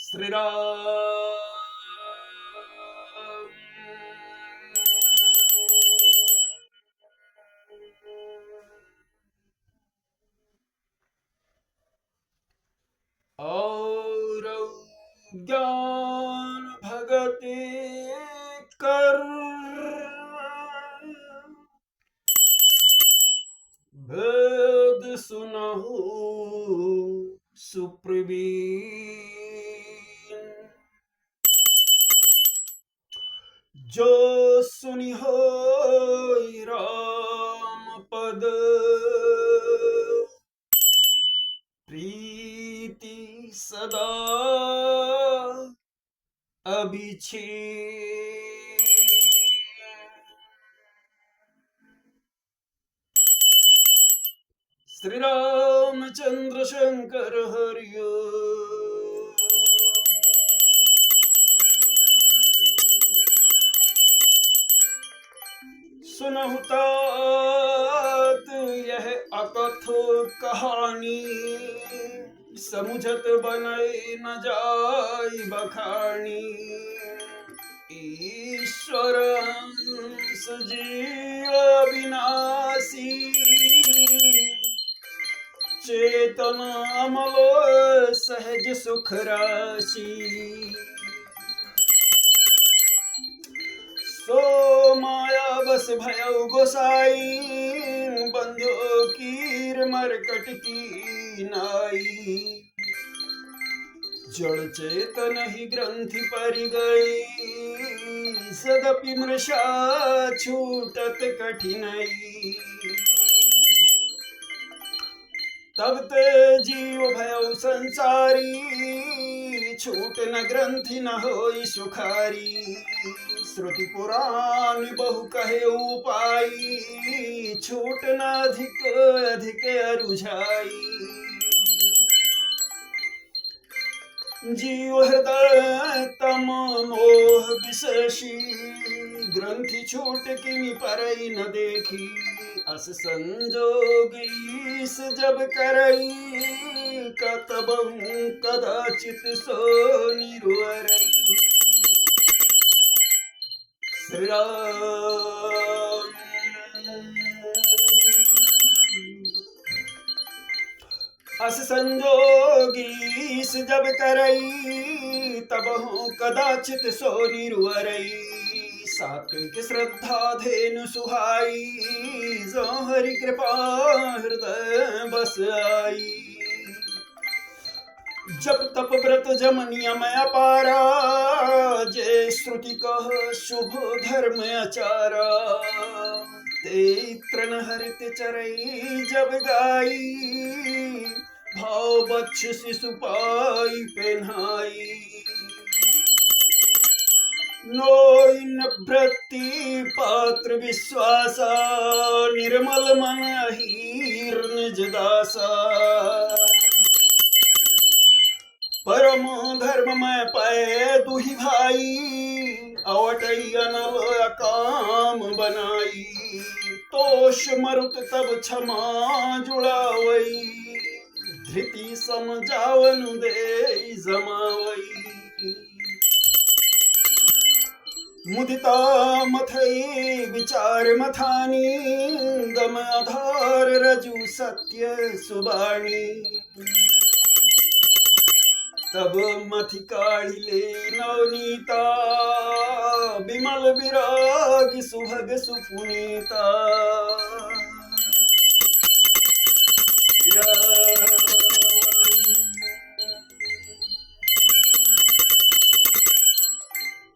श्री राम। और ज्ञान भगति कर वेद सुनहु सुप्रवीण। जो सुनि होय राम पद प्रीति सदा अभिषेक। श्री रामचंद्र शंकर हरिओ। सुनहु तात यह अकथ कहानी, समुझत बनई न जाय बखानी। ईश्वर अंश जीव विनाशी, चेतन अमल सहज सुख राशि। सो माया बस भयउ गोसाई, बंधो कीर मरकट की नाई। जड़ चेतन ही ग्रंथि परि गई, सदपि मृषा छूटत कठिनई। तब ते जीव भयउ संसारी, छूट न ग्रंथि न होई सुखारी। श्रुति पुराण बहु कहे उपाई, छूट न अधिक अधिक अरुझाई। जीव हृदय तम मोह विशेषी, ग्रंथि छूट किमि परई न देखी। अस संजोग ईस जब करई, कतबहु कदाचित सो निरुअरई। श्री राम। अस संजोगीस जब करई, तबहु कदाचित सो निरुअरई। सात्विक श्रद्धा धेनु सुहाई, जो हरि कृपा हृदय बस आई। जप तप व्रत जम नियम अपारा, जय श्रुति कह शुभ धर्म आचारा। ते तृण हरित चरई जब गाई, भाव बच्छ शिशु पाई पेन्हाई। नोई न वृत्ति पात्र विश्वासा, निर्मल मन अहीर निज दासा। परम धर्म में पाए दुहि भाई, अवटई अनल काम बनाई। तोष मरुत तब क्षमा जुड़ावई, धृति समझावन दे जमावई। मुदिता मथई विचार मथानी, दम आधार रजु सत्य सुबाणी। तब मथि काढ़ी ले नवनीता, विमल विराग सुभग सुपुनीता।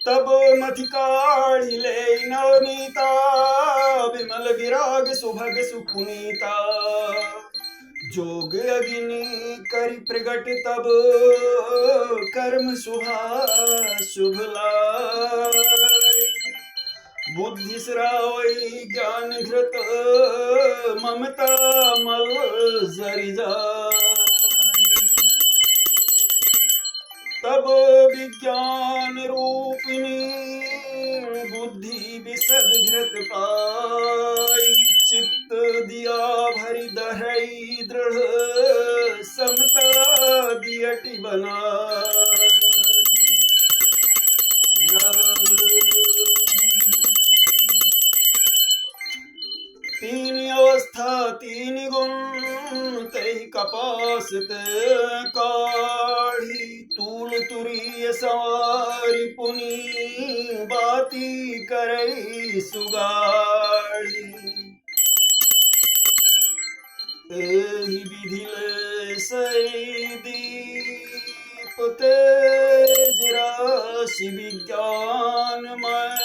तब मथि काढ़ी ले नवनीता, विमल विराग सुभग सुपुनीता। जोग अग्नि करि प्रगट तब, कर्म शुभा शुभ लाई। बुद्धि श्रावई ज्ञान घृत, ममता मल जरि जाई। तब विज्ञान रूपिणी, बुद्धि विशद घृत पाई। चित्त दिया भरि दहई दृढ़, समता दियटि बनाई। वासित काढ़ी तूल तुरीय सवारी पुनी बाती करई सुगाड़ी एहि विधि ले सई दीप तेज राशि विज्ञानमय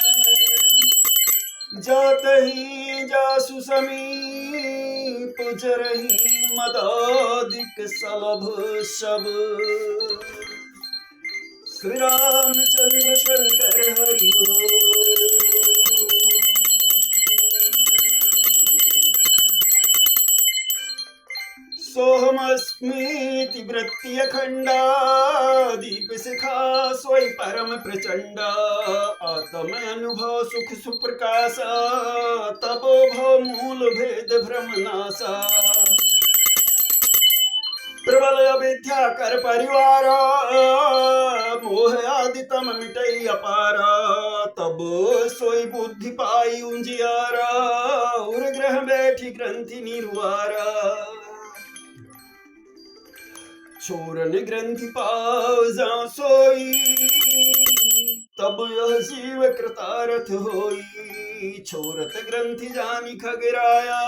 जातहि जासु समीप जरहि मदादिक सलभ सब श्री रामचंद्र शंकर हरि सोहमस्मीति वृत्ति अखंडा दीप शिखा सोई परम प्रचंड आत्म अनुभव सुख सुप्रकाश तबो भव मूल भेद भ्रम नासा प्रबल अविद्या कर परिवार मोह आदि तम मिटई अपार तब सोई बुद्धि पाई उजियारा उर ग्रह बैठी ग्रंथि निर्वारा छोरन ग्रंथि पाव जाऊं सोई तब यह जीव कृतारथ होई छोरत ग्रंथि जानी खगराया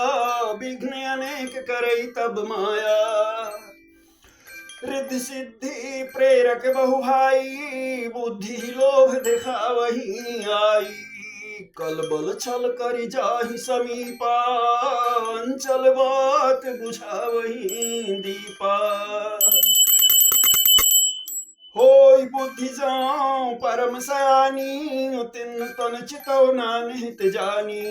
विघ्न अनेक करई तब माया रिद्धि सिद्धि प्रेरक बहु भाई बुद्धि लोभ दिखावही आई कल बल छल करि जाहि समीपा अंचल बात बुझावही दीपा होई बुद्धि जाऊं परम सयानी तिन तन चितौ नानिहित जानी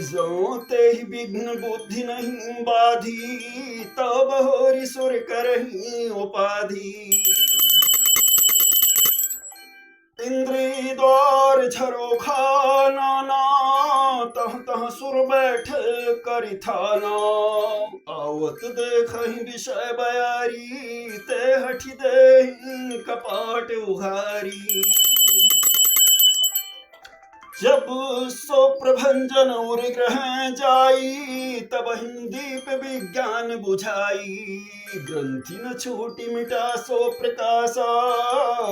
जो तेहि विघ्न बुद्धि नहीं बाधी तब होरी सुर करही उपाधि इंद्री द्वार झरो खाना तह तह सुर बैठ करि थाना आवत देखहि विषय बयारी ते हठि देहि कपाट उघारी जब सो प्रभंजन उर ग्रह जाई तब दीप विज्ञान बुझाई ग्रंथि न छूटी मिटा सो प्रकाशा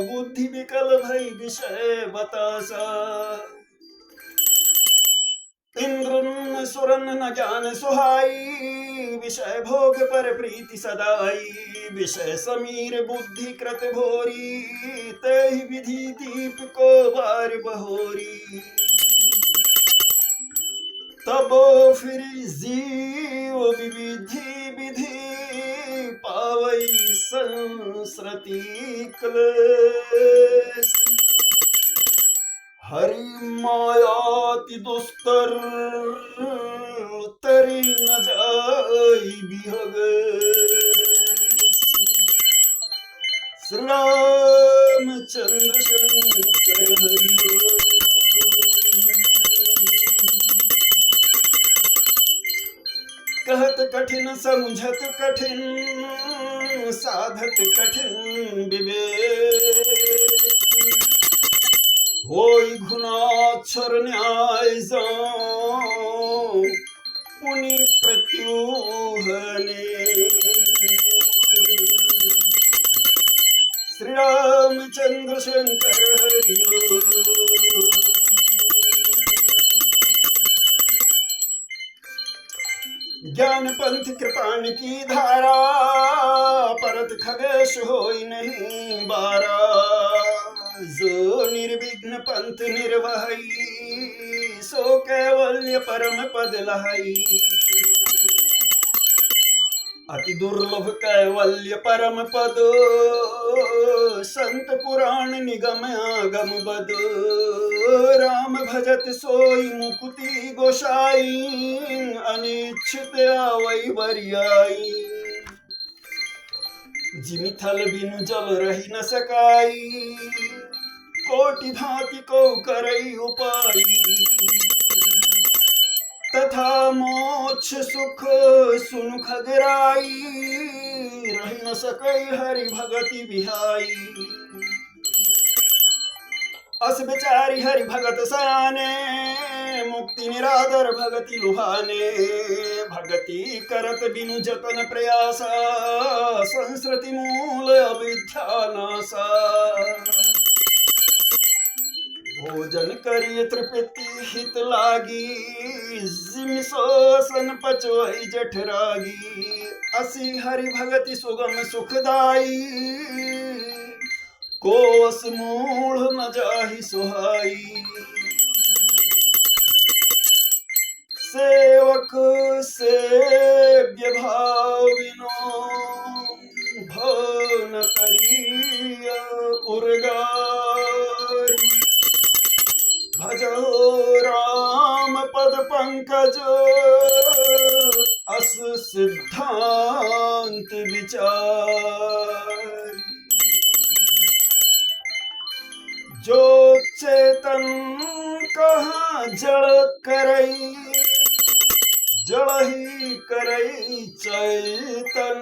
बुद्धि विकल भई विषय बतासा इंद्र सुरन न ज्ञान सुहाई विषय भोग पर प्रीति सदाई विषय समीर बुद्धि कृत भोरी तेहि विधि दीप को बार बहोरी तबो फिर जीव विविधि विधि पावई संस्रति क्लेश हरि मायाति दुस्तर तरी न जाई बिहग श्री रामचंद्र शंकर हरि कहत कठिन समझत कठिन साधत कठिन विवेक होई घुनाक्षर न्याय पुनि प्रत्यूहने श्री रामचंद्र शंकर हरि ज्ञान पंथ कृपाण की धारा परत खगेश होई नहीं बारा जो निर्विघ्न पंथ निर्वहई सो कैवल्य परम पद लहई अति दुर्लभ कैवल्य परम पद संत पुराण निगम आगम बद राम भजत सोई मुकुति गोसाई अनिच्छित आवई बरियाई जिमि थल बिनु जल रही न सकाई कोटि भांति को करई उपाई तथा मोक्ष सुख सुनु खगराई रही न सकई हरि भगति बिहाई अस बिचारी हरि भगत सयाने, मुक्ति निरादर भगति लुहाने। भगति करत बिनु जतन प्रयासा, संस्कृति मूल अविद्या नासा। भोजन करिय तृप्ति हित लागी, जिम सोसन पचवई जठरागी। असी हरि भगति सुगम सुखदाई, कोस मूढ़ न जाहि सुहाई। सेवक सेव्य भाव बिनो, भव न करिय उर्गाई। भजो राम पद पंकज, अस सिद्धांत विचार। जो चेतन कहाँ जड़ करई, जड़ ही करई चैतन।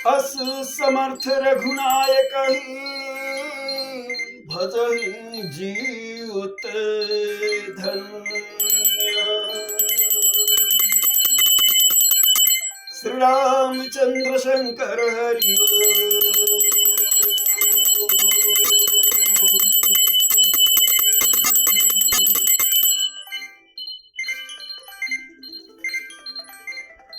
अस समर्थ रघुनायक ही, भजहि जीवत धन्य। श्री रामचंद्र शंकर हरि।